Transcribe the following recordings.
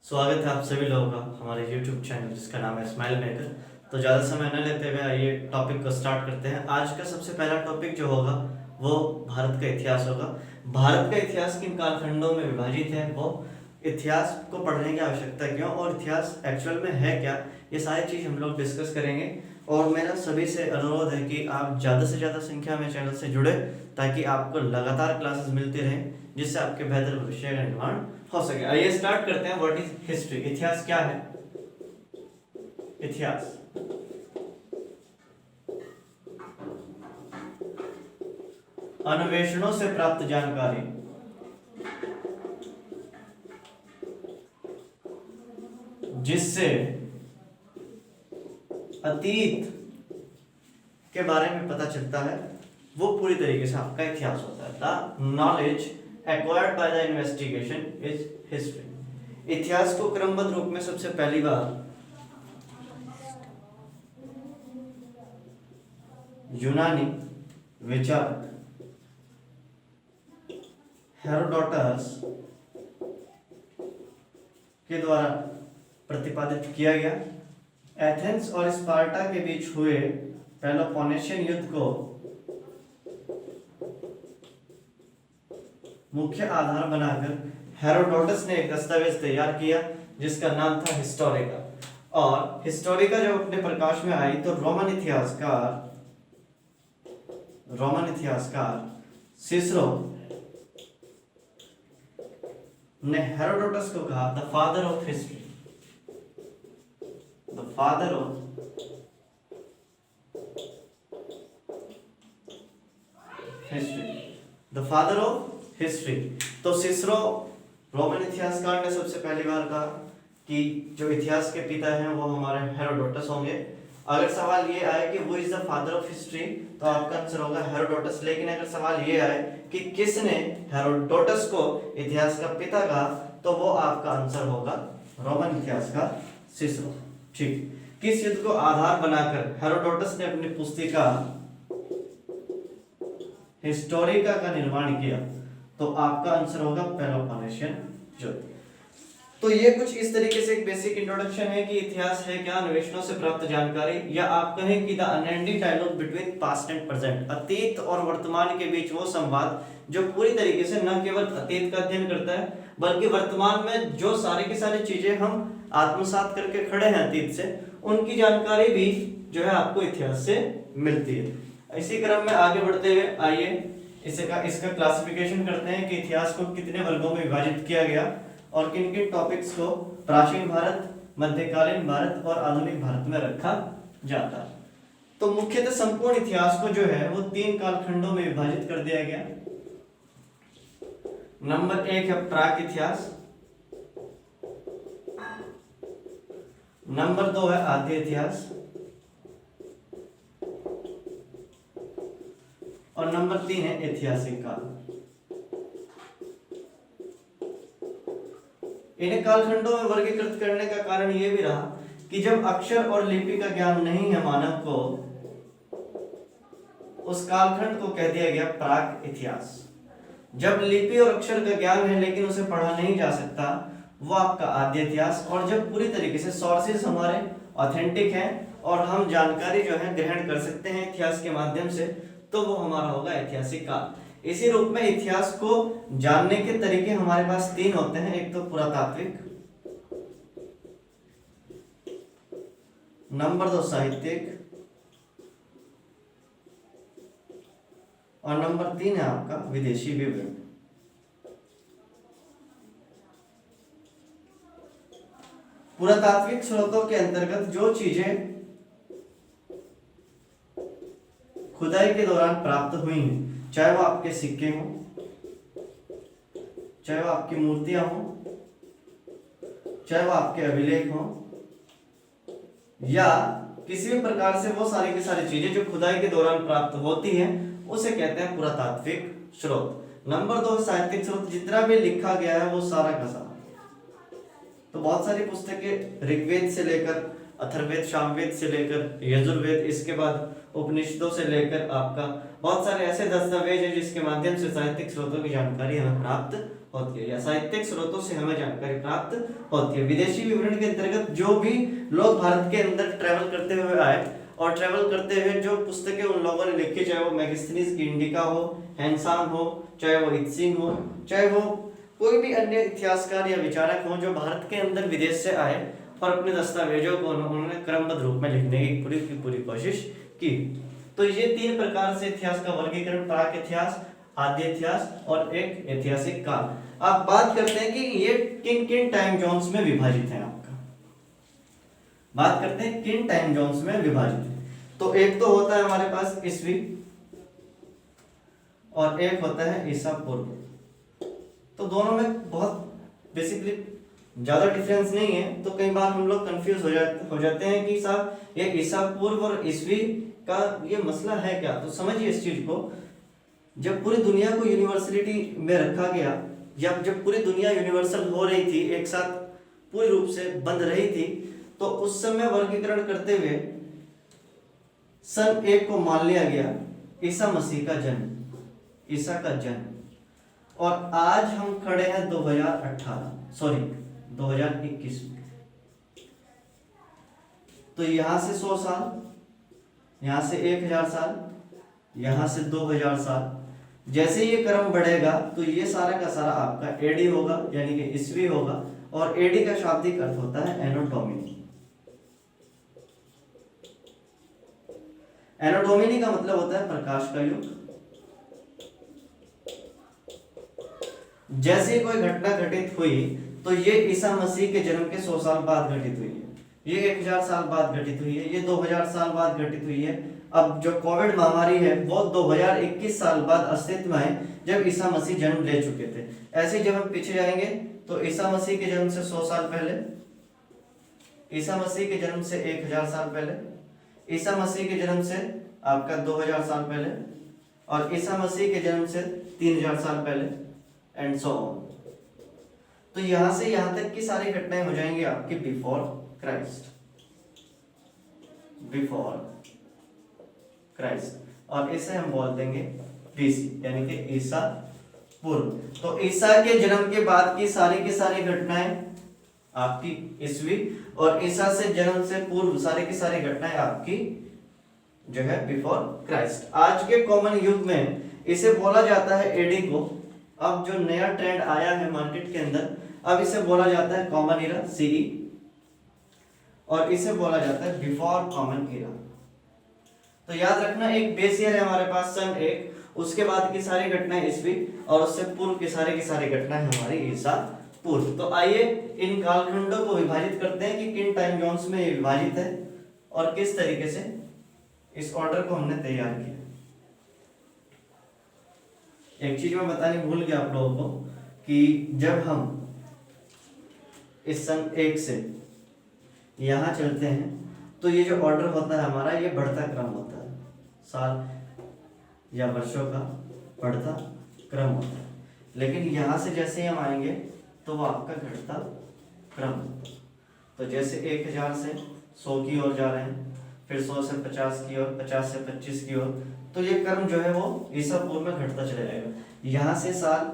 स्वागत है आप सभी लोगों का हमारे YouTube चैनल जिसका नाम है स्माइल मेकर। तो ज़्यादा समय न लेते हुए आइए टॉपिक को स्टार्ट करते हैं। आज का सबसे पहला टॉपिक जो होगा वो भारत का इतिहास होगा। भारत का इतिहास किन कालखंडों में विभाजित है, वो इतिहास को पढ़ने की आवश्यकता क्यों और इतिहास एक्चुअल में है क्या, ये सारी चीज़ हम लोग डिस्कस करेंगे। और मेरा सभी से अनुरोध है कि आप ज़्यादा से ज़्यादा संख्या में चैनल से जुड़े ताकि आपको लगातार क्लासेस मिलती रहें, जिससे आपके बेहतर भविष्य का निर्माण हो सके। आइए स्टार्ट करते हैं। What is history? इतिहास क्या है? इतिहास अन्वेषणों से प्राप्त जानकारी जिससे अतीत के बारे में पता चलता है, वो पूरी तरीके से आपका इतिहास होता है। The knowledge acquired by the investigation is history. इतिहास को क्रमबद्ध रूप में सबसे पहली बार यूनानी विचारक हेरोडोटस के द्वारा प्रतिपादित किया गया। एथेंस और स्पार्टा के बीच हुए पेलोपोनेशियन युद्ध को मुख्य आधार बनाकर हेरोडोटस ने एक दस्तावेज तैयार किया जिसका नाम था हिस्टोरिका। और हिस्टोरिका जब अपने प्रकाश में आई तो रोमन इतिहासकार सिसरो ने हेरोडोटस को कहा the father of history, the father of history, the father of history. तो सिसरो रोमन इतिहासकार ने सबसे पहली बार कहा कि जो इतिहास के पिता हैं वो हमारे हेरोडोटस होंगे। अगर सवाल ये आए कि वो is the father of history तो आपका आंसर होगा हेरोडोटस। लेकिन अगर सवाल ये आए कि किसने हेरोडोटस को इतिहास का पिता कहा तो वो आपका आंसर होगा रोमन इतिहासकार सिसरो। ठीक, किस युद्ध को आधार बनाकर हेरोडोटस ने अपनी पुस्तिका हिस्टोरिका का निर्माण किया? तो आपका आंसर होगा पेलोपोनेशियन युद्ध। तो ये कुछ इस तरीके से एक बेसिक इंट्रोडक्शन है कि इतिहास है क्या, अन्वेषणों से प्राप्त जानकारी, या आप कहें कि the unending dialogue between past and present, अतीत और वर्तमान के बीच वो संवाद जो पूरी तरीके से न केवल अतीत का अध्ययन करता है बल्कि वर्तमान में जो सारी की सारी चीजें हम आत्मसात करके खड़े हैं अतीत से, उनकी जानकारी भी जो है आपको इतिहास से मिलती है। इसी क्रम में आगे बढ़ते हुए आइए इसका क्लासिफिकेशन करते हैं कि इतिहास को कितने वर्गों में विभाजित किया गया और किन किन टॉपिक्स को प्राचीन भारत, मध्यकालीन भारत और आधुनिक भारत में रखा जाता है। तो मुख्यतः संपूर्ण इतिहास को जो है वो 3 कालखंडों में विभाजित कर दिया गया। नंबर 1 है प्राक इतिहास, नंबर 2 है आद्य इतिहास और नंबर 3 है ऐतिहासिक काल। इन्हें कालखंडों में वर्गीकृत करने का कारण यह भी रहा कि जब अक्षर और लिपि का ज्ञान नहीं है मानव को, उस कालखंड को कह दिया गया प्राक इतिहास। जब लिपि और अक्षर का ज्ञान है लेकिन उसे पढ़ा नहीं जा सकता, वो आपका आद्य इतिहास। और जब पूरी तरीके से सोर्सेज हमारे ऑथेंटिक हैं और हम जानकारी जो है ग्रहण कर सकते हैं इतिहास के माध्यम से, तो वो हमारा होगा ऐतिहासिक काल। इसी रूप में इतिहास को जानने के तरीके हमारे पास 3 होते हैं। एक तो पुरातात्विक, नंबर 2 साहित्यिक और नंबर 3 है आपका विदेशी विवरण। पुरातात्विक स्रोतों के अंतर्गत जो चीजें खुदाई के दौरान प्राप्त हुई हैं, चाहे वो आपके सिक्के हों, चाहे वो आपकी मूर्तियां हों, चाहे वो आपके अभिलेख हों, या किसी भी प्रकार से वो सारी की सारी चीजें जो खुदाई के दौरान प्राप्त होती हैं, उसे कहते हैं पुरातात्विक स्रोत। नंबर 2 साहित्यिक स्रोत, जितना भी लिखा गया है वो सारा का सारा। तो बहुत सारी पुस्तकें ऋग्वेद से लेकर अथर्ववेद, सामवेद से लेकर यजुर्वेद, इसके बाद उपनिषदों से लेकर आपका बहुत सारे ऐसे दस्तावेज हैं जिसके माध्यम से साहित्यिक स्रोतों की जानकारी हमें प्राप्त होती है या साहित्यिक स्रोतों से हमें जानकारी प्राप्त होती है। विदेशी विवरण के अंतर्गत जो भी लोग भारत के अंदर ट्रैवल करते हुए आए और ट्रैवल करते हुए जो पुस्तकें उन लोगों ने लिखी, चाहे वो मैगस्थनीज इंडिका हो, हैंसान हो, चाहे वो इत्सिंग हो, चाहे वो कोई भी अन्य इतिहासकार या विचारक हो, जो भारत के अंदर विदेश से आए और अपने दस्तावेजों को उन्होंने क्रमबद्ध रूप में लिखने की पूरी कोशिश की। तो ये 3 प्रकार से इतिहास का वर्गीकरण, प्राक इतिहास, आद्य इतिहास और एक ऐतिहासिक काल। आप बात करते हैं कि ये किन किन टाइम जोन्स में विभाजित है। आपका बात करते हैं किन टाइम जोन्स में विभाजित है। तो एक तो होता है हमारे पास ईस्वी और एक होता है ईसा पूर्व। तो दोनों में बहुत बेसिकली ज्यादा डिफरेंस नहीं है। तो कई बार हम लोग कंफ्यूज हो जाते हैं कि साहब ये ईसा पूर्व और ईस्वी का ये मसला है क्या। तो समझिए इस चीज को, जब पूरी दुनिया को यूनिवर्सलिटी में रखा गया, जब पूरी दुनिया यूनिवर्सल हो रही थी, एक साथ पूरी रूप से बंध रही थी, तो उस समय वर्गीकरण करते हुए सन 1 को मान लिया गया ईसा मसीह का जन्म, ईसा का जन्म। और आज हम खड़े हैं 2021 में। तो यहां से 100 साल, यहां से 1000 साल, यहां से 2000 साल, जैसे ये क्रम बढ़ेगा तो ये सारा का सारा आपका एडी होगा, यानी कि ईस्वी होगा। और एडी का शाब्दिक अर्थ होता है एनो डोमिनी। एनो डोमिनी का मतलब होता है प्रकाश का युग। जैसे कोई घटना घटित हुई तो ये ईसा मसीह के जन्म के 100 साल बाद घटित हुई है, ये 1000 साल बाद घटित हुई है, ये 2000 साल बाद घटित हुई है। अब जो कोविड महामारी है वो 2021 साल बाद अस्तित्व में है, जब ईसा मसीह जन्म ले चुके थे। ऐसे जब हम पीछे जाएंगे तो ईसा मसीह के जन्म से 100 साल पहले, ईसा मसीह के जन्म से 1000 साल पहले, ईसा मसीह के जन्म से आपका 2000 साल पहले, और ईसा मसीह के जन्म से 3000 साल पहले, एंड सो ऑन। तो यहां से यहां तक की सारी घटनाएं हो जाएंगी आपकी बिफोर क्राइस्ट, बिफोर क्राइस्ट, और इसे हम बोल देंगे बीसी, यानी कि ईसा पूर्व। तो ईसा के जन्म के बाद की सारी घटनाएं आपकी ईस्वी, और ईसा से जन्म से पूर्व सारी की सारी घटनाएं आपकी जो है बिफोर क्राइस्ट। आज के कॉमन युग में इसे बोला जाता है एडी को। अब जो नया ट्रेंड आया है मार्केट के अंदर, अब इसे बोला जाता है कॉमन इरा, सीई, और इसे बोला जाता है बिफोर कॉमन इरा। तो याद रखना, एक बेस ईयर है हमारे पास सन 1, उसके बाद की सारी घटनाएं ईस्वी, और उससे पूर्व की सारी घटनाएं हमारी ईसा पूर्व। तो आइए इन कालखंडों को विभाजित करते हैं कि किन टाइम जोन्स में ये विभाजित है और किस तरीके से इस ऑर्डर को हमने तैयार किया। एक चीज मैं बतानी भूल गया आप लोगों को कि जब हम इस सन 1 से यहां चलते हैं तो ये जो ऑर्डर होता है हमारा, ये बढ़ता क्रम होता है, साल या वर्षों का बढ़ता क्रम होता है। लेकिन यहां से जैसे हम आएंगे तो वो आपका घटता क्रम होता है। तो जैसे 1000 से 100 की ओर जा रहे हैं, फिर 100 से 50 की ओर, 50 से 25 की ओर, तो ये क्रम जो है वो ईसा पूर्व में घटता चला जाएगा। यहाँ से साल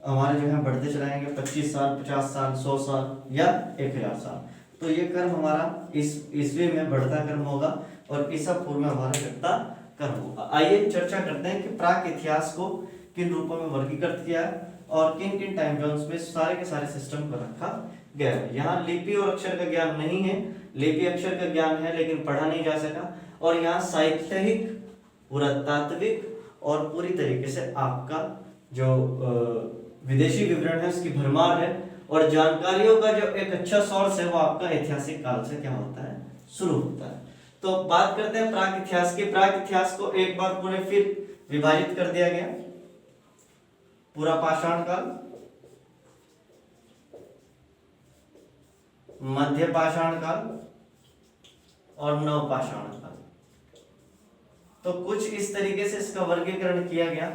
हमारे जो है बढ़ते चलाएंगे, 25 साल, 50 साल, 100 साल या 1000 साल। तो ये क्रम हमारा इस ईस्वी में बढ़ता क्रम होगा और ईसा पूर्व में हमारा घटता क्रम होगा। आइए चर्चा करते हैं कि प्राक इतिहास को किन रूपों में वर्गीकृत किया है और किन किन टाइम जोन्स में सारे के सारे सिस्टम को रखा गया है। यहाँ लिपि और अक्षर का ज्ञान नहीं है, लिपि अक्षर का ज्ञान है लेकिन पढ़ा नहीं जा सका। और यहाँ साहित्यिक, पुरातात्विक और पूरी तरीके से आपका जो विदेशी विवरण है उसकी भरमार है। और जानकारियों का जो एक अच्छा सोर्स है वो आपका ऐतिहासिक काल से क्या होता है, शुरू होता है। तो बात करते हैं प्राक इतिहास की। प्राक इतिहास को एक बार पूरे फिर विभाजित कर दिया गया, पूरा पाषाण काल, मध्य पाषाण काल और नव पाषाण काल। तो कुछ इस तरीके से इसका वर्गीकरण किया गया।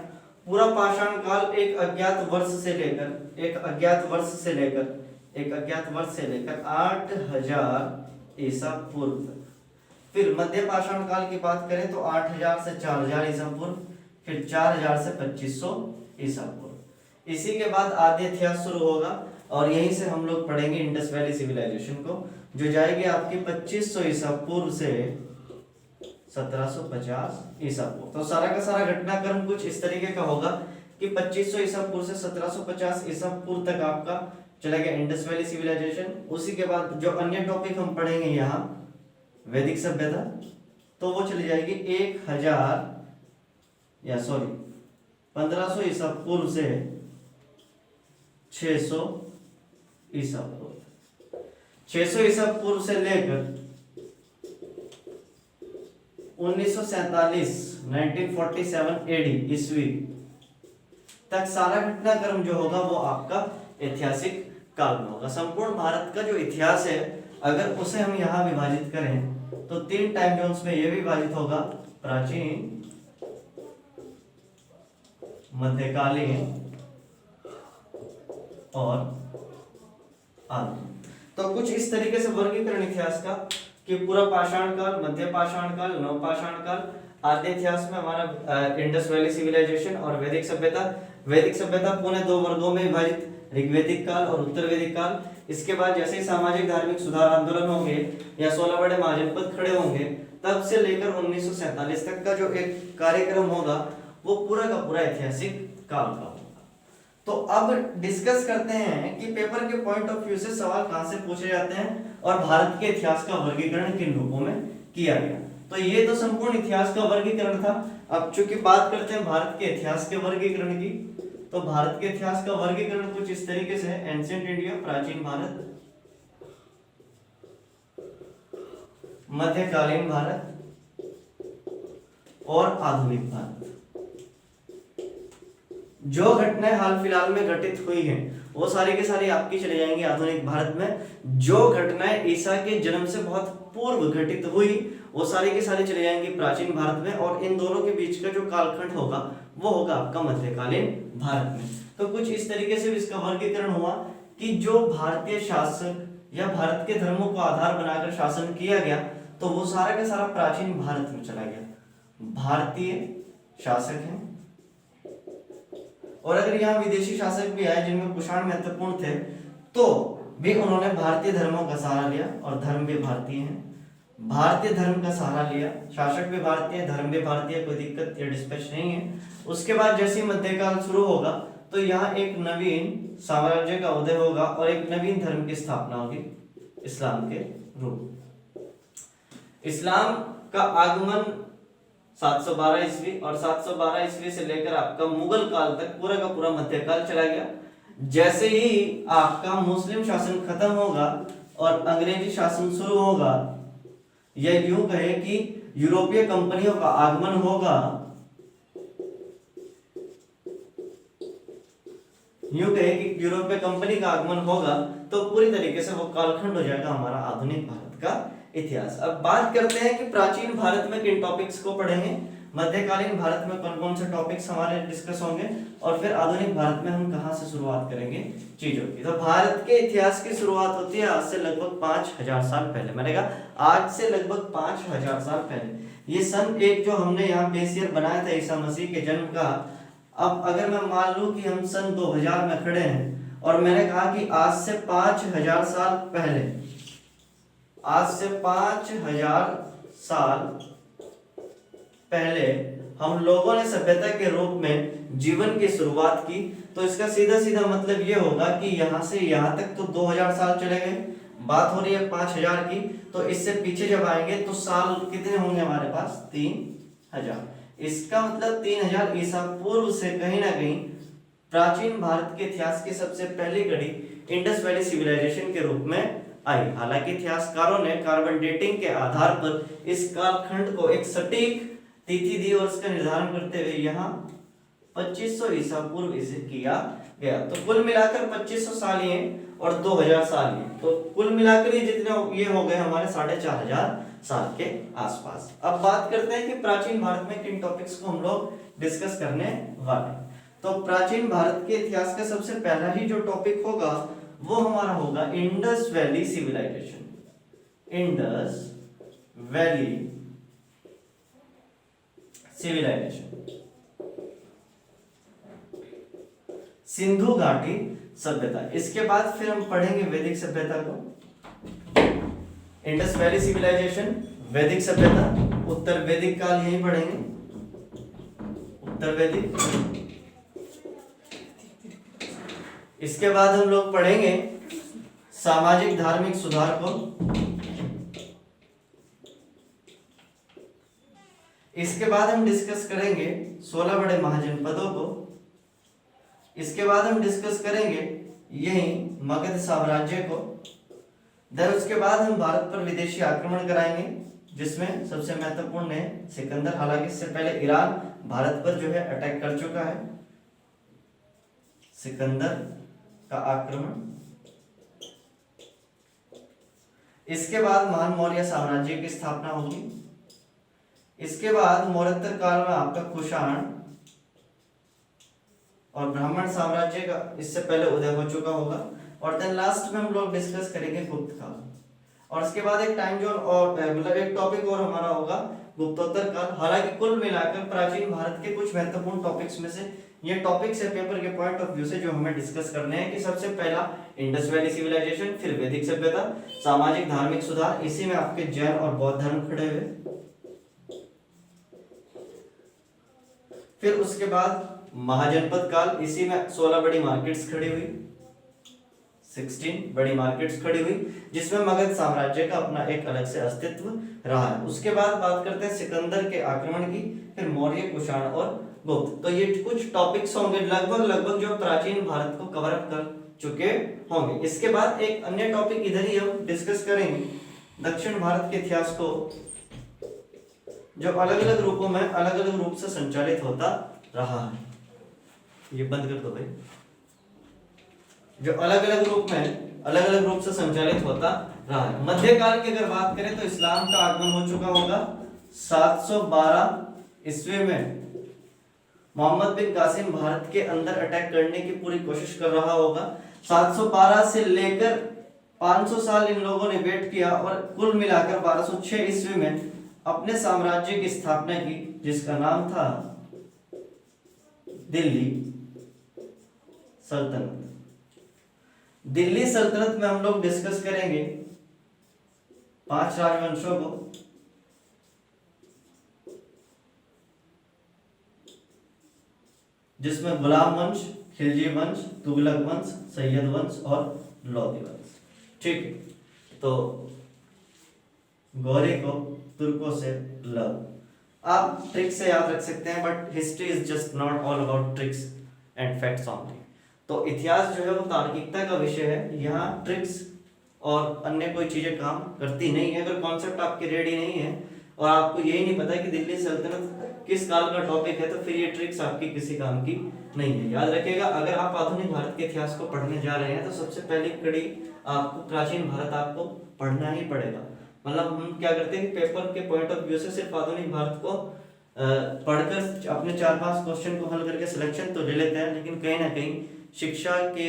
पूरा पाषाण काल एक अज्ञात वर्ष से लेकर 8000 ईसा पूर्व तक। फिर मध्य पाषाण काल की बात करें तो 8000 से 4000 ईसा पूर्व, फिर 4000 से 2500 ईसा पूर्व। इसी के बाद आद्य इतिहास शुरू होगा और यहीं से हम लोग पढ़ेंगे इंडस वैली सिविलाइजेशन को, जो जाएगी आपकी 2500 ईसा पूर्व से 1750 ईसा पूर्व। तो सारा का सारा घटनाक्रम कुछ इस तरीके का होगा कि 2500 ईसा पूर्व से 1750 ईसा पूर्व तक आपका चला गया इंडस वैली सिविलाइजेशन। उसी के बाद जो अन्य टॉपिक हम पढ़ेंगे यहाँ वैदिक सभ्यता, तो वो चली जाएगी 1500 ईसा पूर्व से 600 ईसा पूर्व। 600 ईसा पूर्व से लेकर 1947 एडी ईस्वी तक सारा घटनाक्रम जो होगा वो आपका ऐतिहासिक काल में होगा। संपूर्ण भारत का जो इतिहास है अगर उसे हम यहाँ विभाजित करें तो 3 टाइम जोन्स में यह विभाजित होगा, प्राचीन, मध्यकालीन और आधुनिक। तो कुछ इस तरीके से वर्गीकरण इतिहास का कि पूरा पाषाण काल, मध्य पाषाण काल, नवपाषाण काल, आद्य इतिहास में हमारा इंडस वैली सिविलाइजेशन और वैदिक सभ्यता। वैदिक सभ्यता पुनः 2 वर्गों में विभाजित, ऋग्वैदिक काल और उत्तर वैदिक काल। इसके बाद जैसे ही सामाजिक धार्मिक सुधार आंदोलन होंगे या 16 बड़े महाजनपद खड़े होंगे, तब से लेकर 1947 तक का जो एक कार्यक्रम होगा वो पूरा का पूरा ऐतिहासिक काल का होगा। तो अब डिस्कस करते हैं कि पेपर के पॉइंट ऑफ व्यू से सवाल कहां से पूछे जाते हैं और भारत के इतिहास का वर्गीकरण किन रूपों में किया गया। तो ये तो संपूर्ण इतिहास का वर्गीकरण था। अब चूंकि बात करते हैं भारत के इतिहास के वर्गीकरण की, तो भारत के इतिहास का वर्गीकरण कुछ इस तरीके से है, एंशिएंट इंडिया, प्राचीन भारत, मध्यकालीन भारत और आधुनिक भारत। जो घटनाएं हाल फिलहाल में घटित हुई हैं वो सारी की सारी आपकी चली जाएंगी आधुनिक भारत में। जो घटनाएं ईसा के जन्म से बहुत पूर्व घटित हुई वो सारी की सारी चली जाएंगी प्राचीन भारत में, और इन दोनों के बीच का जो कालखंड होगा वो होगा आपका मध्यकालीन भारत में। तो कुछ इस तरीके से इसका वर्गीकरण हुआ कि जो भारतीय शासक या भारत के धर्मों को आधार बनाकर शासन किया गया तो वो सारा का सारा प्राचीन भारत में चला गया। भारतीय शासक हैं, और अगर यहाँ विदेशी शासक भी आए जिनमें कुषाण महत्वपूर्ण थे तो भी उन्होंने भारतीय धर्मों का सहारा लिया, और धर्म भी भारतीय हैं, भारतीय धर्म का सहारा लिया, शासक भी भारतीय, धर्म भी भारतीय, कोई दिक्कत या डिस्पैच नहीं है। उसके बाद जैसे ही मध्यकाल शुरू होगा तो यहाँ एक नवीन साम्राज्य का उदय होगा और एक नवीन धर्म की स्थापना होगी, इस्लाम के रूप। इस्लाम का आगमन 712 ईस्वी, और 712 ईस्वी से लेकर आपका मुगल काल तक पूरा का पूरा मध्यकाल चला गया। जैसे ही आपका मुस्लिम शासन खत्म होगा और अंग्रेजी शासन शुरू होगा, या यूं कहे कि यूरोपीय कंपनियों का आगमन होगा, यूं कहे कि यूरोपीय कंपनी का आगमन होगा, तो पूरी तरीके से वो कालखंड हो जाएगा हमारा आधुनिक भारत का इतिहास। अब बात करते हैं कि प्राचीन भारत में किन टॉपिक्स को पढ़ेंगे, मध्यकालीन भारत में कौन कौन से टॉपिक्स हमारे डिस्कस होंगे, और फिर आधुनिक भारत में हम कहां से शुरुआत करेंगे चीजों की। तो भारत के इतिहास की शुरुआत होती है आज से लगभग 5000 साल पहले। मैंने कहा आज से लगभग 5000 साल पहले। ये सन एक जो हमने यहाँ बेस ईयर बनाया था ईसा मसीह के जन्म का, अब अगर मैं मान लूं कि हम सन 2000 में खड़े हैं और मैंने कहा कि आज से 5000 साल पहले, आज से 5000 साल पहले हम लोगों ने सभ्यता के रूप में जीवन की शुरुआत की, तो इसका सीधा सीधा मतलब ये होगा कि यहाँ से यहाँ तक तो 2000 साल चले गए, बात हो रही है 5000 की, तो इससे पीछे जब आएंगे तो साल कितने होंगे हमारे पास, 3000। इसका मतलब 3000 ईसा पूर्व से कहीं ना कहीं प्राचीन भारत के इतिहास की सबसे पहली घड़ी इंडस वैली सिविलाइजेशन के रूप में आई। हालांकि इतिहासकारों ने कार्बन डेटिंग के आधार पर इस कालखंड को एक सटीक तिथि दी और इसका निर्धारण करते हुए यहाँ 2500 ईसा पूर्व इसे किया गया। तो कुल मिलाकर 2500 साल ये और 2000 साल ये, तो कुल मिलाकर ये जितने ये हो गए हमारे 4500 साल के आसपास। अब बात करते हैं कि प्राचीन भारत में किन टॉपिक्स को हम लोग डिस्कस करने वाले हैं। तो प्राचीन भारत के इतिहास का सबसे पहला ही जो टॉपिक होगा वो हमारा होगा Indus valley civilisation. Indus valley civilisation. Sindhu घाटी सभ्यता। इसके बाद फिर हम पढ़ेंगे वैदिक सभ्यता को, इंडस वैली सिविलाइजेशन, वैदिक सभ्यता, उत्तर वैदिक काल यही पढ़ेंगे, उत्तर वैदिक। इसके बाद हम लोग पढ़ेंगे सामाजिक धार्मिक सुधार को। इसके बाद हम डिस्कस करेंगे 16 बड़े महाजनपदों को। इसके बाद हम डिस्कस करेंगे यही मगध साम्राज्य को। देन उसके बाद हम भारत पर विदेशी आक्रमण कराएंगे, जिसमें सबसे महत्वपूर्ण है सिकंदर। हालांकि इससे पहले ईरान भारत पर जो है अटैक कर चुका है। सिकंदर का आक्रमण। इसके बाद महान मौर्य साम्राज्य की स्थापना होगी। इसके बाद मौर्योत्तर काल में आपका कुषाण और ब्राह्मण साम्राज्य का इससे पहले उदय हो चुका होगा। और देन लास्ट में हम लोग डिस्कस करेंगे गुप्त काल। और इसके बाद एक टाइम जोन और मतलब एक टॉपिक और हमारा होगा गुप्तोत्तर काल। हालांकि कुल मिलाकर प्राचीन भारत के कुछ महत्वपूर्ण टॉपिक्स में से ये टॉपिक्स है पेपर के पॉइंट ऑफ व्यू से जो हमें डिस्कस करने हैं कि सबसे पहला इंडस वैली सिविलाइजेशन, फिर वैदिक सभ्यता, सामाजिक धार्मिक सुधार, इसी में आपके जैन और बौद्ध धर्म खड़े हुए। फिर उसके बाद महाजनपद काल, इसी में 16 बड़ी मार्केट्स खड़ी हुई, 16 बड़ी मार्केट्स खड़ी हुई, जिसमें मगध साम्राज्य का अपना एक अलग से अस्तित्व रहा है। उसके बाद बात करते हैं सिकंदर के आक्रमण की, फिर मौर्य, कुषाण और गुप्त। तो ये कुछ टॉपिक्स होंगे लगभग जो प्राचीन भारत को कवर अप कर चुके होंगे। इसके बाद एक अन्य टॉपिक इधर ही हम डिस्कस करेंगे, दक्षिण भारत के इतिहास को, जो अलग अलग रूपों में अलग अलग रूप से संचालित होता रहा है। ये बंद कर दो भाई। जो अलग अलग रूप से संचालित होता रहा है। मध्यकाल की अगर बात करें तो इस्लाम का आगमन हो चुका होगा 712 ईस्वी में। मोहम्मद बिन कासिम भारत के अंदर अटैक करने की पूरी कोशिश कर रहा होगा। 712 से लेकर 500 साल इन लोगों ने वेट किया और कुल मिलाकर 1206 ईस्वी में अपने साम्राज्य की स्थापना की, जिसका नाम था दिल्ली सल्तनत। दिल्ली सल्तनत में हम लोग डिस्कस करेंगे 5 राजवंशों को, जिसमें गुलाम वंश, खिलजी वंश, तुगलक वंश, सैयद वंश और लोदी वंश। ठीक है, तो गौरी को तुर्कों से लव। आप ट्रिक से याद रख सकते हैं, but history is just not all about tricks and facts only. तो इतिहास जो है वो तार्किकता का विषय है। यहाँ ट्रिक्स और अन्य कोई चीजें काम करती नहीं है। अगर कॉन्सेप्ट आपके रेडी नहीं है और आपको यही नहीं पता कि दिल्ली सल्तनत किस काल का टॉपिक है, तो फिर ये ट्रिक्स आपकी किसी काम की नहीं है। याद रखिएगा, अगर आप आधुनिक भारत के इतिहास को पढ़ने जा रहे हैं तो सबसे पहली कड़ी आपको प्राचीन भारत आपको पढ़ना ही पड़ेगा। मतलब हम क्या करते हैं, पेपर के पॉइंट ऑफ व्यू से सिर्फ आधुनिक भारत को पढ़कर अपने 4-5 क्वेश्चन को हल करके सिलेक्शन तो ले लेते हैं, लेकिन कहीं ना कहीं शिक्षा के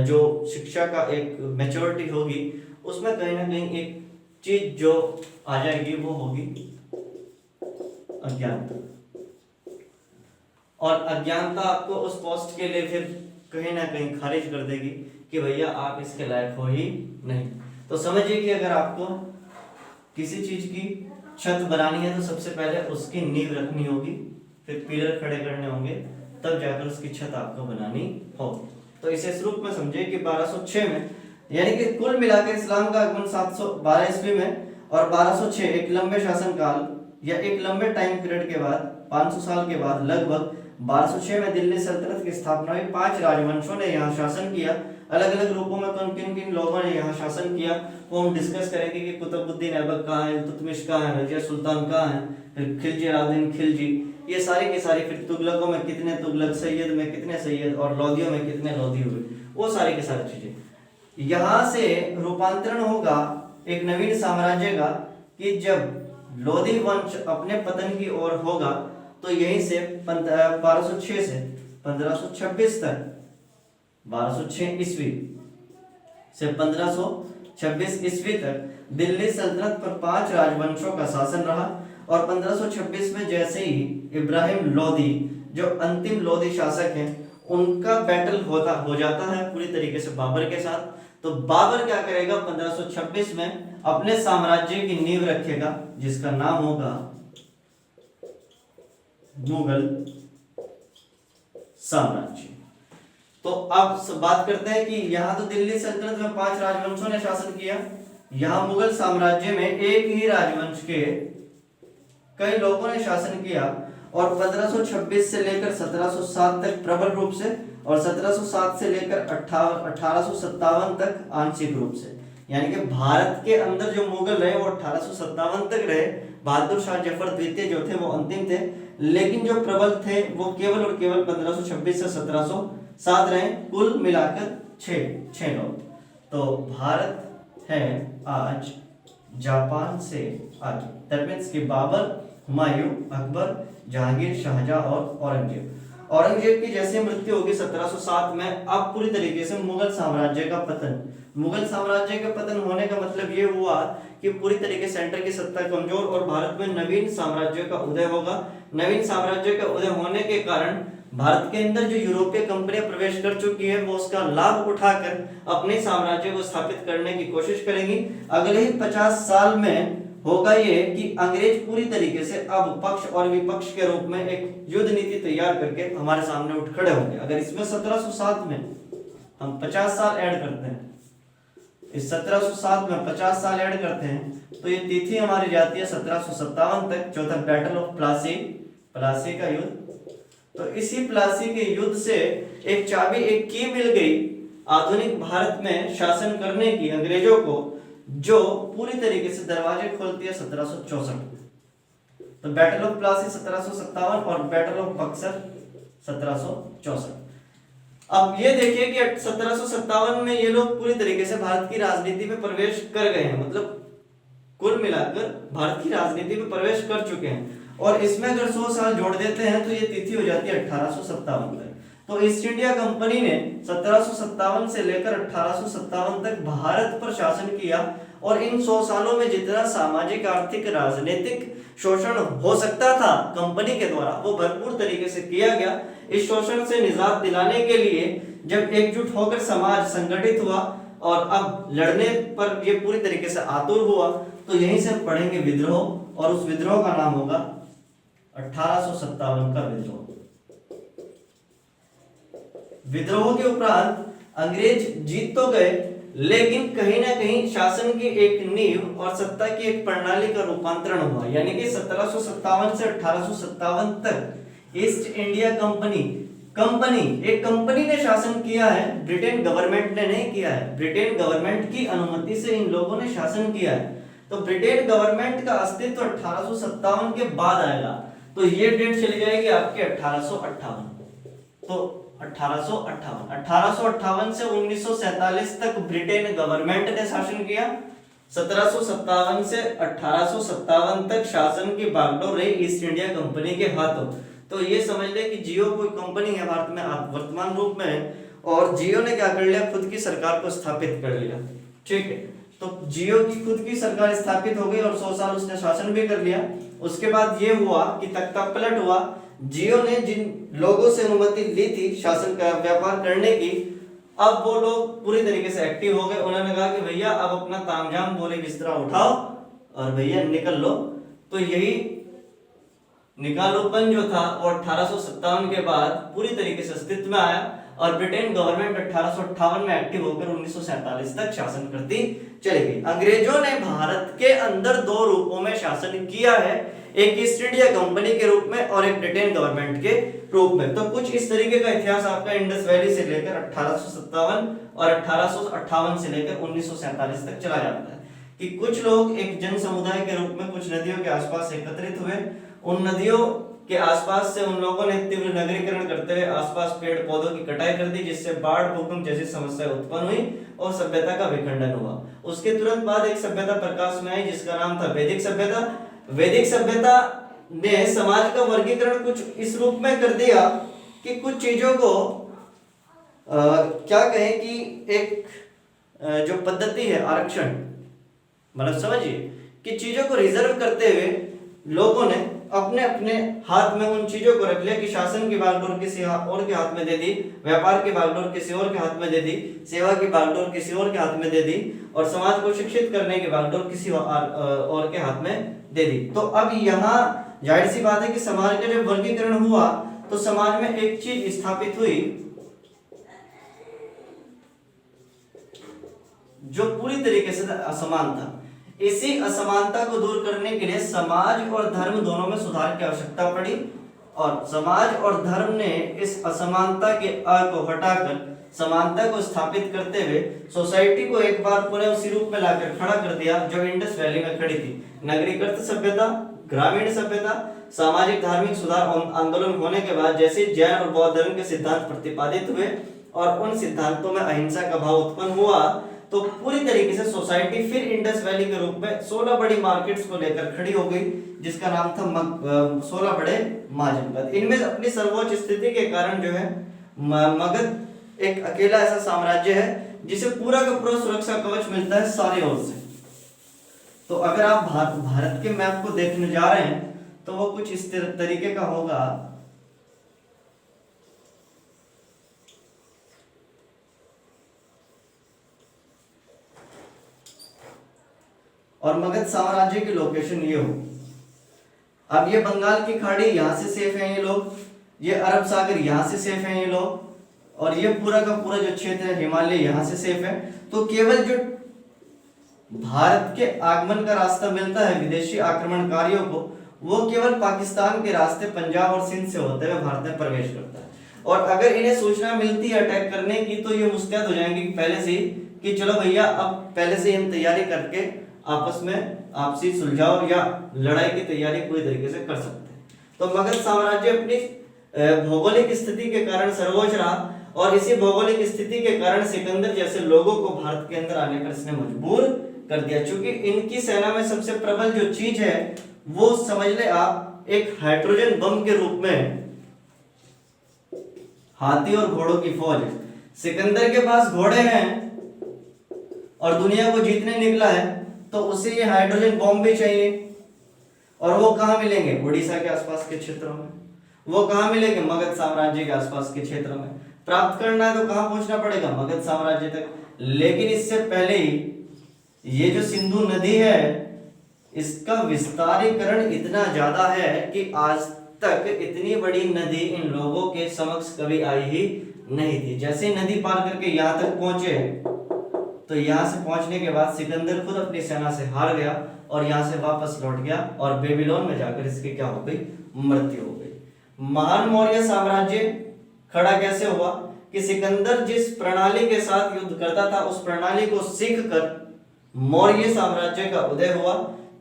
जो शिक्षा का एक मैच्योरिटी होगी उसमें कहीं ना कहीं एक चीज जो आ जाएगी वो होगी अज्ञानता। और अज्ञानता आपको उस पोस्ट के लिए फिर कहीं ना कहीं खारिज कर देगी कि भैया आप इसके लायक हो ही नहीं। तो समझिए कि अगर आपको किसी चीज की छत बनानी है तो सबसे पहले उसकी नींव रखनी होगी, फिर पिलर खड़े करने होंगे, तब जाकर उसकी छत आपको बनानी होगी। तो इसे इस रूप में समझिए कि 1206 में, यानी कि कुल मिलाकर इस्लाम का आगमन 712 ईस्वी में और 1206 एक लंबे शासन काल या एक लंबे टाइम पीरियड के बाद 500 साल के बाद लगभग 1206 में दिल्ली सल्तनत की स्थापना हुई। 5 राजवंशों ने यहाँ शासन किया। अलग अलग रूपों में किन किन लोगों ने यहाँ शासन किया वो हम डिस्कस करेंगे कि कुतुबुद्दीन ऐबक कहाँ है, इल्तुतमिश कहाँ है, रजिया सुल्तान कहाँ है, फिर खिलजी अलाउद्दीन खिलजी, ये सारी की सारी, फिर तुगलकों में कितने तुगलक, सैयद में कितने सैयद और लोदियों में कितने लोदी हुए, वो सारी की सारी चीजें। यहाँ से रूपांतरण होगा एक नवीन साम्राज्य का कि जब लोदी वंश अपने पतन की ओर होगा तो यहीं से 1206 से 1526 तक, 1206 ईस्वी से 1526 ईस्वी तक दिल्ली सल्तनत पर 5 राजवंशों का शासन रहा। और 1526 में जैसे ही इब्राहिम लोदी जो अंतिम लोदी शासक हैं उनका बैटल हो जाता है पूरी तरीके से बाबर के साथ। तो बाबर क्या करेगा, 1526 में अपने साम्राज्य की नींव रखेगा जिसका नाम होगा मुगल साम्राज्य। तो अब बात करते हैं कि यहाँ तो दिल्ली सल्तनत में 5 राजवंशों ने शासन किया, यहाँ मुगल साम्राज्य में एक ही राजवंश के कई लोगों ने शासन किया, और 1526 से लेकर 1707 तक प्रबल रूप से, और 1707 से लेकर 1857 तक आंशिक रूप से। यानी कि भारत के अंदर जो मुगल रहे वो 1857 तक रहे। बहादुर शाह जफर द्वितीय जो थे वो अंतिम थे, लेकिन जो प्रबल थे वो केवल और केवल 1526 से 1707 रहे। कुल मिलाकर 6 लोग। तो भारत है आज जापान से आगे। दैट मींस कि बाबर, हुमायूं, अकबर, जहांगीर, शाहजहां और औरंगजेब। औरंगजेब की जैसे मृत्यु होगी 1707 में, अब पूरी तरीके से मुगल साम्राज्य का पतन। मुगल साम्राज्य के पतन होने का मतलब ये हुआ कि पूरी तरीके से सेंटर की सत्ता कमजोर और भारत में नवीन साम्राज्य का उदय होगा। नवीन साम्राज्य का उदय होने के कारण भारत के अंदर जो यूरोपीय कंपनियां प्रवेश कर चुकी है वो उसका लाभ उठाकर अपने साम्राज्य को स्थापित करने की कोशिश करेंगी। अगले ही 50 साल में होगा ये कि अंग्रेज पूरी तरीके से अब पक्ष और विपक्ष के रूप में एक युद्ध नीति तैयार करके हमारे सामने उठ खड़े होंगे। अगर इसमें 1707 में हम 50 साल ऐड करते हैं, इस 1707 में 50 साल ऐड करते हैं तो ये तिथि हमारी जाती है 1757 तक, जो था बैटल ऑफ प्लासी का युद्ध। तो इसी प्लासी के युद्ध से एक चाबी, एक की मिल गई आधुनिक भारत में शासन करने की अंग्रेजों को, जो पूरी तरीके से दरवाजे खोलती है 1764 में। तो बैटल ऑफ प्लासी 1757 और बैटल ऑफ बक्सर 1764। अब ये देखिए कि 1757 में ये लोग पूरी तरीके से भारत की राजनीति में प्रवेश कर गए हैं, मतलब कुल मिलाकर भारत की राजनीति में प्रवेश कर चुके हैं। और इसमें अगर 100 साल जोड़ देते हैं तो ये तिथि हो जाती है 1857 तक। तो ईस्ट इंडिया कंपनी ने 1757 से लेकर 1857 तक भारत पर शासन किया, और इन 100 सालों में जितना सामाजिक, आर्थिक, राजनीतिक शोषण हो सकता था कंपनी के द्वारा वो भरपूर तरीके से किया गया। इस शोषण से निजात दिलाने के लिए जब एकजुट होकर समाज संगठित हुआ और अब लड़ने पर ये पूरी तरीके से आतुर हुआ, तो यहीं से पढ़ेंगे विद्रोह, और उस विद्रोह का नाम होगा 1857 का विद्रोह। विद्रोह के उपरांत अंग्रेज जीत तो गए, लेकिन कहीं ना कहीं शासन की एक नींव और सत्ता की एक प्रणाली का रूपांतरण हुआ। यानी कि 1757 से 1857 तक ईस्ट इंडिया एक कंपनी ने शासन किया है, ब्रिटेन गवर्नमेंट ने नहीं किया है। ब्रिटेन गवर्नमेंट की अनुमति से इन लोगों ने शासन किया है। तो ब्रिटेन गवर्नमेंट का अस्तित्व 1857 के बाद आएगा। तो ये डेट चली जाएगी आपके 1858। तो 1858 से 1947 तक ब्रिटेन गवर्नमेंट ने शासन किया। 1757 से 1857 तक शासन की बागडोर रही ईस्ट इंडिया कंपनी के हाथों। तो ये समझ ले कि जियो कोई कंपनी है भारत में वर्तमान रूप में, और जियो ने क्या कर लिया, खुद की सरकार को स्थापित कर लिया। ठीक है, तो जियो की खुद की सरकार स्थापित हो गई और 100 साल उसने शासन भी कर लिया। उसके बाद ये हुआ कि तख्ता पलट हुआ। जियो ने जिन लोगों से अनुमति ली थी शासन का व्यापार करने की, अब वो लोग पूरी तरीके से एक्टिव हो गए। उन्होंने कहा कि भैया अब अपना तामझाम बोले बिस्तरा उठाओ और भैया निकल लो। तो यही निकालोपन जो था वो 1857 के बाद पूरी तरीके से अस्तित्व में आया, और ब्रिटेन गवर्नमेंट 1858 में एक्टिव होकर 1947 तक शासन करती चली गई। अंग्रेजों ने भारत के अंदर 2 रूपों में शासन किया है, एक ईस्ट इंडिया कंपनी के रूप में और एक ब्रिटेन गवर्नमेंट के रूप में। तो कुछ इस तरीके का इतिहास आपका इंडस वैली से लेकर 1857 और 1858 से लेकर 1947 तक चला जाता है कि कुछ लोग एक जन समुदाय के रूप में कुछ नदियों के आसपास एकत्रित हुए। उन नदियों के आसपास से उन लोगों ने तीव्र नगरीकरण करते हुए आसपास पेड़ पौधों की कटाई कर दी, जिससे बाढ़, भूकंप जैसी समस्याएं उत्पन्न हुई और सभ्यता का विखंडन हुआ। उसके तुरंत बाद एक सभ्यता प्रकाश में आई जिसका नाम था वैदिक सभ्यता। वैदिक सभ्यता ने समाज का वर्गीकरण कुछ इस रूप में कर दिया कि कुछ चीजों को क्या कहें कि एक जो पद्धति है आरक्षण, मतलब समझिए कि चीजों को रिजर्व करते हुए लोगों ने अपने अपने हाथ में उन चीजों को रख लिया कि शासन की बागडोर किसी और के हाथ में दे दी, व्यापार की बागडोर किसी और के हाथ में दे दी, सेवा की बागडोर किसी और के हाथ में दे दी, और समाज को शिक्षित करने की बागडोर किसी और के हाथ में दे दी। तो अब यहाँ जाहिर सी बात है कि समाज का जब वर्गीकरण हुआ तो समाज में एक चीज स्थापित हुई जो पूरी तरीके से असमान था। इसी असमानता को दूर करने के लिए समाज और धर्म दोनों में सुधार की आवश्यकता पड़ी, और समाज और धर्म ने इस असमानता के अ को हटाकर समानता को स्थापित करते हुए सोसाइटी को एक बार पुनः उसी रूप में लाकर खड़ा कर दिया जो इंडस वैली में खड़ी थी। नगरीकृत सभ्यता, ग्रामीण सभ्यता, सामाजिक धार्मिक सुधार आंदोलन होने के बाद जैसे जैन और बौद्ध धर्म के सिद्धांत प्रतिपादित हुए और उन सिद्धांतों में अहिंसा का भाव उत्पन्न हुआ, तो पूरी तरीके से सोसाइटी फिर इंडस वैली के रूप में 16 बड़ी मार्केट्स को लेकर खड़ी हो गई, जिसका नाम था 16 बड़े महाजनपद। इनमें अपनी सर्वोच्च स्थिति के कारण जो है मगध एक अकेला ऐसा साम्राज्य है जिसे पूरा का पूरा सुरक्षा कवच मिलता है सारी ओर से। तो अगर आप भारत के मैप को देखने जा रहे हैं तो वो कुछ इस तरीके का होगा। और मगध साम्राज्य की लोकेशन ये हो। अब ये बंगाल की खाड़ी यहां से सेफ है ये लोग, ये अरब सागर यहां से सेफ है ये लोग, और ये पूरा का पूरा जो क्षेत्र है हिमालय यहां से सेफ है। तो केवल जो भारत के आगमन का रास्ता मिलता है विदेशी आक्रमणकारियों को, वो केवल पाकिस्तान के रास्ते पंजाब और सिंध से होते हुए भारत में प्रवेश करता है। और अगर इन्हें सूचना मिलती है अटैक करने की तो ये मुस्तैद हो जाएंगे पहले से ही कि चलो भैया अब पहले से हम तैयारी करके आपस में आपसी सुलझाव या लड़ाई की तैयारी पूरी तरीके से कर सकते हैं। तो मगध साम्राज्य अपनी भौगोलिक स्थिति के कारण सर्वोच्च रहा, और इसी भौगोलिक स्थिति के कारण सिकंदर जैसे लोगों को भारत के अंदर आने पर इसने मजबूर कर दिया। क्योंकि इनकी सेना में सबसे प्रबल जो चीज है वो समझ ले आप एक हाइड्रोजन बम के रूप में हाथी और घोड़ों की फौज है। सिकंदर के पास घोड़े हैं और दुनिया को जीतने निकला है, तो उसे ये हाइड्रोजन बम भी चाहिए। और वो कहां मिलेंगे? उड़ीसा के आसपास के क्षेत्रों में। वो कहां मिलेंगे? मगध साम्राज्य के आसपास के क्षेत्रों में। प्राप्त करना है तो कहां पहुंचना पड़ेगा? मगध साम्राज्य तक। लेकिन इससे पहले ही ये जो सिंधु नदी है इसका विस्तारीकरण इतना ज्यादा है कि आज तक इतनी बड़ी नदी इन लोगों के समक्ष कभी आई ही नहीं थी। जैसे नदी पार करके यहाँ तक पहुंचे तो यहाँ से पहुंचने के बाद सिकंदर खुद अपनी सेना से हार गया और यहाँ से वापस लौट गया और बेबीलोन में जाकर इसकी क्या हो गई? मृत्यु हो गई। महान मौर्य साम्राज्य खड़ा कैसे हुआ कि सिकंदर जिस प्रणाली के साथ युद्ध करता था उस प्रणाली को सीख कर मौर्य साम्राज्य का उदय हुआ।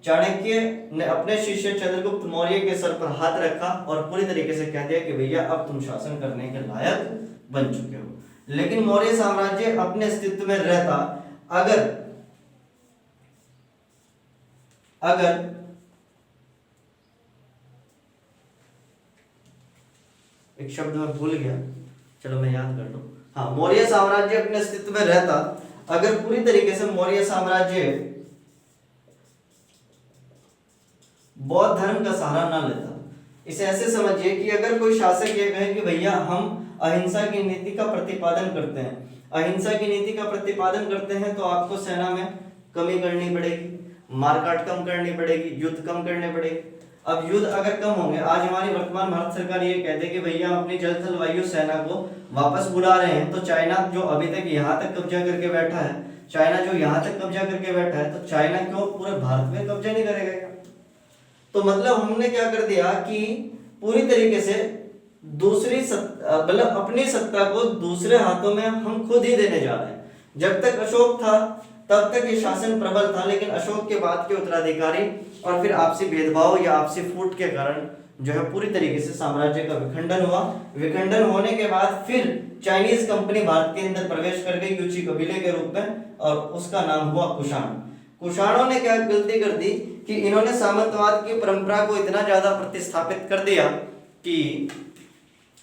चाणक्य ने अपने शिष्य चंद्रगुप्त मौर्य के सर पर हाथ रखा और पूरी तरीके से कह दिया कि भैया अब तुम शासन करने के लायक बन चुके हो। लेकिन मौर्य साम्राज्य अपने अस्तित्व में रहता अगर एक शब्द मैं भूल गया, चलो मैं याद कर लूं। हाँ, मौर्य साम्राज्य अपने अस्तित्व में रहता अगर पूरी तरीके से मौर्य साम्राज्य बौद्ध धर्म का सहारा ना लेता। इसे ऐसे समझिए कि अगर कोई शासक ये कहे कि भैया हम अहिंसा की नीति का प्रतिपादन करते हैं, अहिंसा की नीति का प्रतिपादन करते हैं, तो आपको सेना में कमी करनी पड़ेगी, मारकाट कम करनी पड़ेगी, युद्ध कम करने पड़ेगी। अब युद्ध अगर कम होंगे, आज हमारी वर्तमान भारत सरकार ये कहते हैं कि भैया हम अपनी जल थल वायु सेना को वापस बुला रहे हैं, तो चाइना जो अभी तक यहाँ तक कब्जा करके बैठा है, चाइना जो यहाँ तक कब्जा करके बैठा है, तो चाइना क्यों पूरे भारत में कब्जा नहीं करेगा? तो मतलब हमने क्या कर दिया कि पूरी तरीके से दूसरी मतलब अपनी सत्ता को दूसरे हाथों में हम खुद ही देने जा रहे हैं। जब तक अशोक था तब तक ये शासन प्रबल था, लेकिन अशोक के बाद के उत्तराधिकारी और फिर आपसी भेदभाव या आपसी फूट के कारण जो है पूरी तरीके से साम्राज्य का विखंडन हुआ। विखंडन होने के बाद फिर चाइनीज कंपनी भारत के अंदर प्रवेश कर गई यूची कबीले के रूप में, और उसका नाम हुआ कुषाण। कुषाणों ने क्या गलती कर दी कि इन्होंने सामंतवाद की परंपरा को इतना ज्यादा प्रतिस्थापित कर दिया कि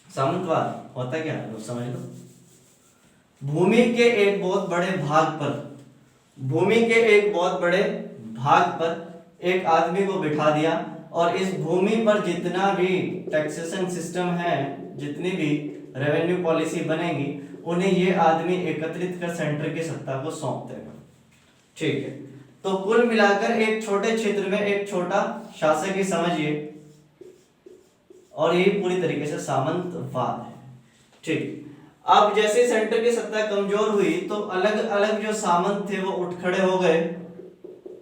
सामंतवाद होता क्या है, समझ लो। भूमि के एक बहुत बड़े भाग पर एक आदमी को बिठा दिया और इस भूमि पर जितना भी टैक्सेशन सिस्टम है, जितनी भी रेवेन्यू पॉलिसी बनेगी, उन्हें ये आदमी एकत्रित कर सेंटर की सत्ता को सौंप देगा। ठीक है, तो कुल मिलाकर एक छोटे क्षेत्र में एक छोटा शासक ही समझिए, और ये पूरी तरीके से सामंतवाद है। ठीक, अब जैसे सेंटर की सत्ता कमजोर हुई तो अलग अलग जो सामंत थे वो उठ खड़े हो गए,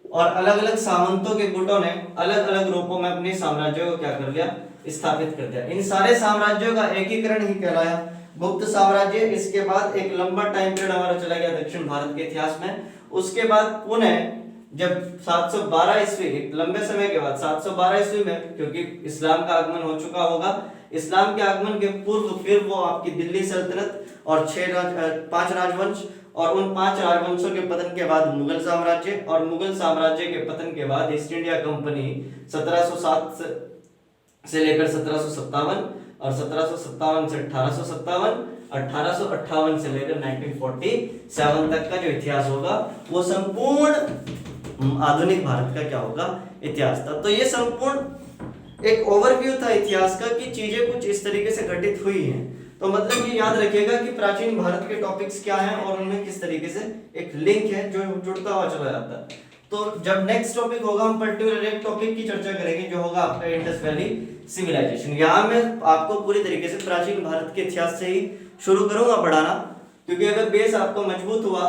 और अलग अलग सामंतों के गुटों ने अलग अलग रूपों में अपने साम्राज्यों को क्या कर लिया, स्थापित कर दिया। इन सारे साम्राज्यों का एकीकरण ही कहलाया गुप्त साम्राज्य। इसके बाद एक लंबा टाइम पीरियड हमारा चला गया दक्षिण भारत के इतिहास में। उसके बाद पुनः जब 712 ईस्वी, एक लंबे समय के बाद 712 ईस्वी में, क्योंकि इस्लाम का आगमन हो चुका होगा, इस्लाम के आगमन के पूर्व फिर वो आपकी दिल्ली सल्तनत और 5 राजवंश, और उन 5 राजवंशों के पतन के बाद मुगल साम्राज्य, और मुगल साम्राज्य के पतन के बाद ईस्ट इंडिया कंपनी 1707 से लेकर 1757, और 1757 से 1857, 1858 से लेकर 1947 तक का जो इतिहास होगा वो संपूर्ण आधुनिक भारत का क्या होगा, इतिहास था। तो ये संपूर्ण एक ओवरव्यू था इतिहास का कि चीजें कुछ इस तरीके से घटित हुई हैं। तो मतलब ये याद रखिएगा कि प्राचीन भारत के टॉपिक्स क्या हैं और उनमें किस तरीके से एक लिंक है जो जुड़ता हुआ चला जाता है। तो जब नेक्स्ट टॉपिक होगा हम पर्टिकुलर एक टॉपिक की चर्चा करेंगे जो होगा आपका इंडस वैली सिविलाइजेशन। यहाँ मैं आपको पूरी तरीके से प्राचीन भारत के इतिहास से ही शुरू करूंगा पढ़ाना, क्योंकि अगर बेस आपको मजबूत हुआ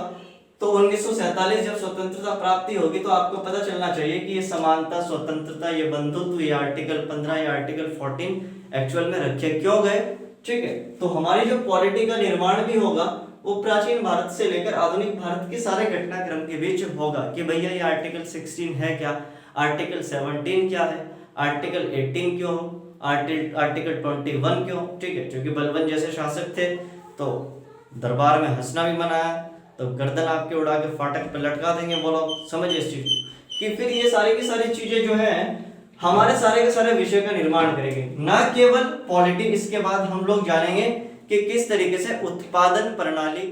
तो 1947 जब स्वतंत्रता प्राप्ति होगी तो आपको पता चलना चाहिए कि ये समानता, स्वतंत्रता, ये बंधुत्व, ये आर्टिकल 15 या आर्टिकल 14 एक्चुअल में रखे क्यों गए। ठीक है, तो हमारी जो पॉलिटी का निर्माण भी होगा वो प्राचीन भारत से लेकर आधुनिक भारत के सारे घटनाक्रम के बीच होगा कि भैया ये आर्टिकल 16 है क्या, आर्टिकल 17 क्या है, आर्टिकल 18 क्यों, आर्टिकल 21 क्यों। ठीक है, क्योंकि बलबन जैसे शासक थे तो दरबार में हंसना भी मनाया, तो गर्दन आपके उड़ा के फाटक पे लटका देंगे वो लोग। समझिए इस चीज कि फिर ये सारी की सारी चीजें जो है हमारे सारे के सारे विषय का निर्माण करेंगे, ना केवल पॉलिटी। इसके बाद हम लोग जानेंगे कि किस तरीके से उत्पादन प्रणाली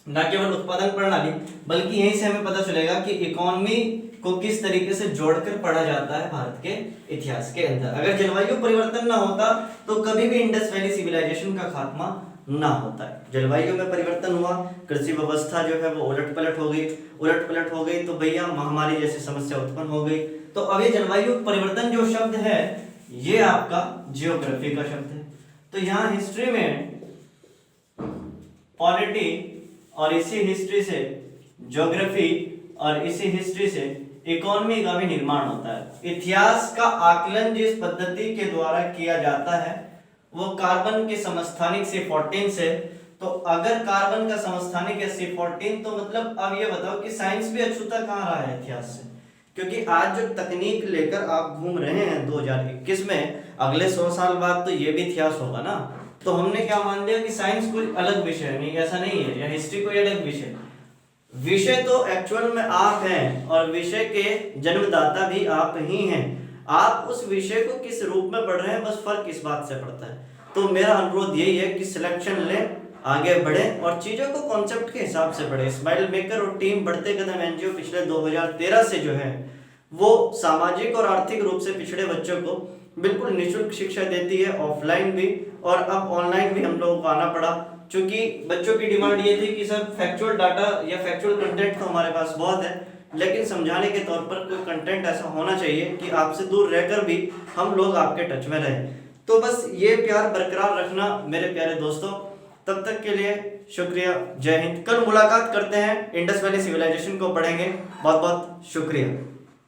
ना केवल उत्पादन प्रणाली बल्कि यहीं से हमें पता चलेगा कि इकोनॉमी को किस तरीके से जोड़कर पढ़ा जाता है भारत के इतिहास के अंदर। अगर जलवायु परिवर्तन ना होता तो कभी भी इंडस वैली सिविलाइजेशन का खात्मा ना होता है। जलवायु में परिवर्तन हुआ, कृषि व्यवस्था जो है वो उलट पलट हो गई तो भैया महामारी जैसी समस्या उत्पन्न हो गई। तो अब ये जलवायु परिवर्तन जो शब्द है ये आपका जियोग्राफी का शब्द है। तो यहाँ हिस्ट्री में पॉलिटी और इसी हिस्ट्री से ज्योग्राफी और इसी हिस्ट्री से इकोनॉमी का भी निर्माण होता है। इतिहास का आकलन जिस पद्धति के द्वारा किया जाता है वो कार्बन के समस्थानिक C14 से। तो अगर कार्बन का समस्थानिक है C14 तो मतलब अब ये बताओ कि साइंस भी अछूता कहाँ रहा है इतिहास से, क्योंकि आज जो तकनीक लेकर आप घूम रहे हैं 2021 में, अगले 100 साल बाद तो ये भी इतिहास होगा ना। तो हमने क्या मान लिया कि साइंस कोई अलग विषय नहीं, ऐसा नहीं है, या हिस्ट्री कोई अलग विषय। विषय तो एक्चुअल में आप हैं और विषय के जन्मदाता भी आप ही हैं। आप उस विषय को किस रूप में पढ़ रहे हैं, बस फर्क इस बात से पड़ता है। तो मेरा अनुरोध यही है कि सिलेक्शन लें, आगे बढ़ें और चीजों को कॉन्सेप्ट के हिसाब से पढ़ें। स्माइल मेकर और टीम बढ़ते कदम एनजीओ पिछले 2013 से जो है वो सामाजिक और आर्थिक रूप से पिछड़े बच्चों को बिल्कुल निःशुल्क शिक्षा देती है, ऑफलाइन भी और अब ऑनलाइन भी हम लोगों को आना पड़ा, क्योंकि बच्चों की डिमांड ये थी कि सर फैक्चुअल डाटा या फैक्चुअल कंटेंट तो हमारे पास बहुत है, लेकिन समझाने के तौर पर कोई कंटेंट ऐसा होना चाहिए कि आपसे दूर रहकर भी हम लोग आपके टच में रहें। तो बस ये प्यार बरकरार रखना मेरे प्यारे दोस्तों। तब तक के लिए शुक्रिया, जय हिंद। कल मुलाकात करते हैं, इंडस वैली सिविलाइजेशन को पढ़ेंगे। बहुत बहुत शुक्रिया।